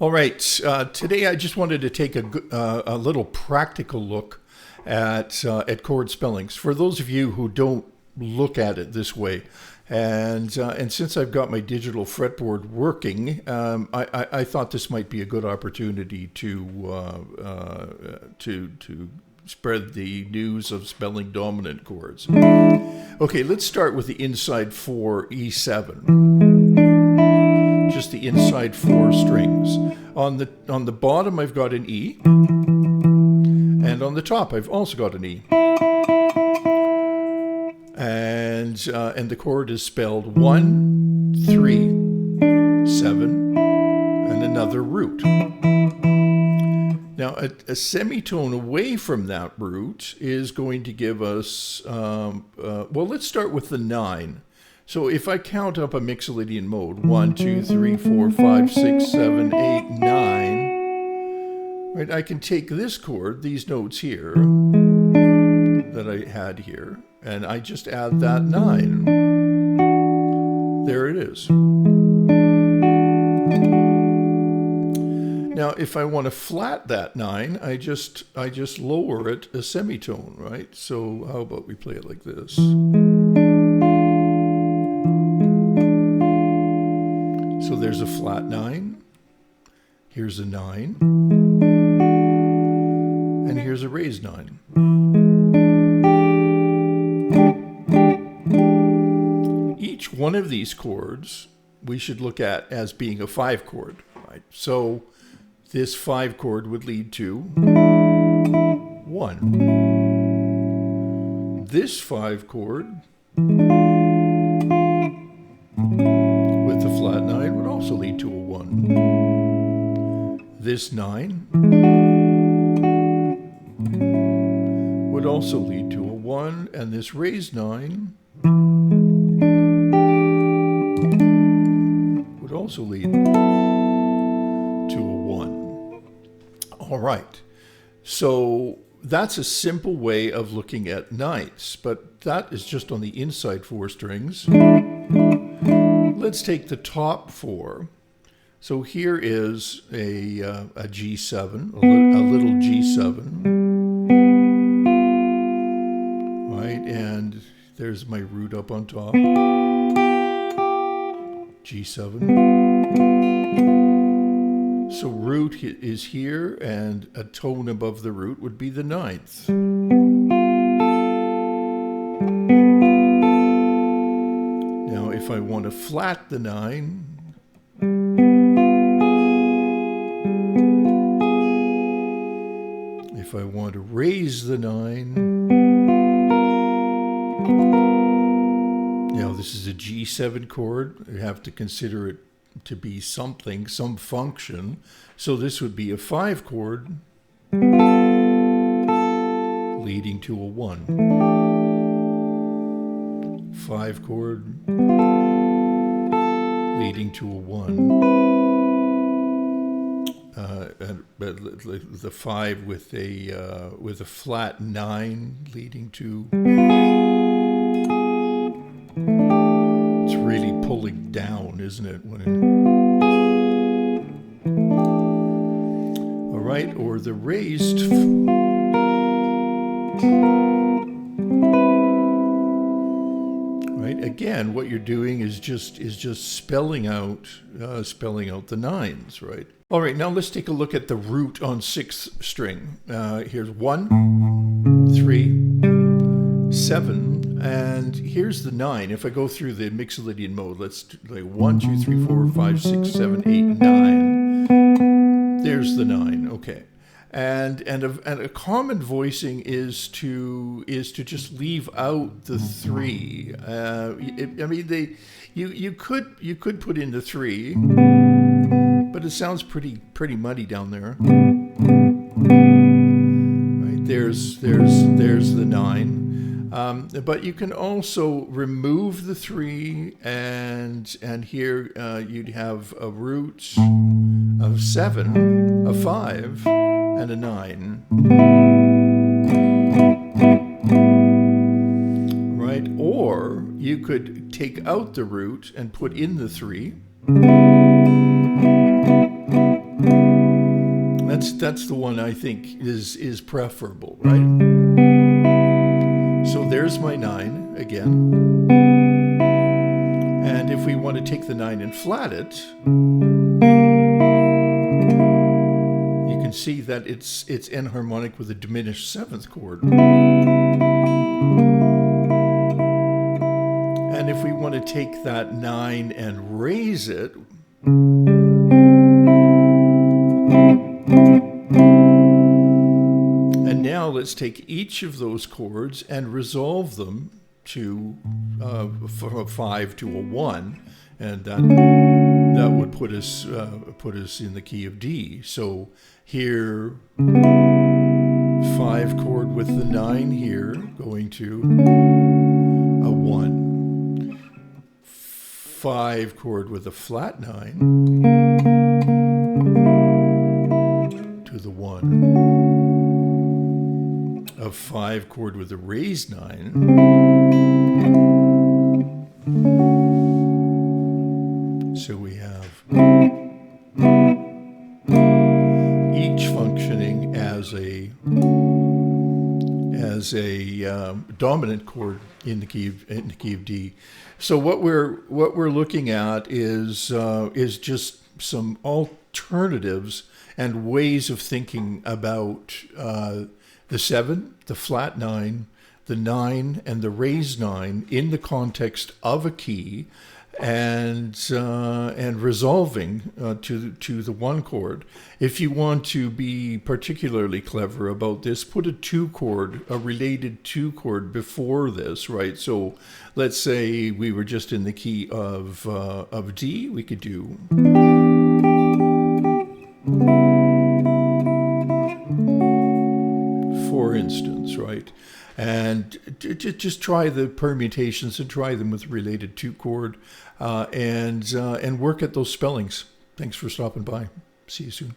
All right, today I just wanted to take a little practical look at chord spellings. For those of you who don't look at it this way, and since I've got my digital fretboard working, I thought this might be a good opportunity to spread the news of spelling dominant chords. Okay, let's start with the inside 4 E7. Just the inside 4 strings. On the bottom I've got an E, and on the top I've also got an E. And the chord is spelled 1, 3, 7, and another root. Now a semitone away from that root is going to give us, well, let's start with the 9. So if I count up a Mixolydian mode, 1, 2, 3, 4, 5, 6, 7, 8, 9, right, I can take this chord, these notes here, that I had here, and I just add that 9. There it is. Now, if I want to flat that 9, I just lower it a semitone, right? So how about we play it like this? So there's a flat 9, here's a 9, and here's a raised 9. Each one of these chords we should look at as being a 5 chord, right? So this 5 chord would lead to 1. This 5 chord with the flat 9 would also lead to a 1. This 9 would also lead to a 1, and this raised 9 would also lead to a 1. All right, so that's a simple way of looking at 9ths, but that is just on the inside 4 strings. Let's take the top 4. So here is a G7, a little G7, right? And there's my root up on top, G7. So root is here, and a tone above the root would be the 9th. Now, if I want to flat the 9, if I want to raise the 9, now this is a G7 chord. I have to consider it to be something, some function. So this would be a 5 chord leading to a 1. 5 chord leading to a 1. But the 5 with a flat 9 leading to. It's really pulling down, isn't it? All right, or the raised. Right. Again, what you're doing is just spelling out the 9s, right? All right, now let's take a look at the root on 6th string. Here's 1, 3, 7, and here's the 9. If I go through the Mixolydian mode, let's play 1, 2, 3, 4, 5, 6, 7, 8, 9. There's the 9. Okay. And a common voicing is to just leave out the 3. You could put in the 3, but it sounds pretty muddy down there. Right, there's the 9. But you can also remove the 3, and here you'd have a root of 7, a 5, and a 9. Right? Or you could take out the root and put in the 3. That's the one I think is preferable, right? So there's my 9 again. And if we want to take the 9 and flat it, you can see that it's enharmonic with a diminished 7th chord. And if we want to take that 9 and raise it, and now let's take each of those chords and resolve them to from a 5 to a 1, and that would put us in the key of D. So here, 5 chord with the 9 here, going to a 1. 5 chord with a flat 9 to the 1. A 5 chord with a raised 9. So we have each functioning as a dominant chord in the key of D. So what we're looking at is just some alternatives and ways of thinking about the 7, the flat 9, the 9, and the raised 9 in the context of a key, and resolving to the 1 chord. If you want to be particularly clever about this, put a 2 chord, a related 2 chord before this, right? So let's say we were just in the key of D, we could do. For instance, right? And just try the permutations and try them with related 2 chord, and work at those spellings. Thanks for stopping by. See you soon.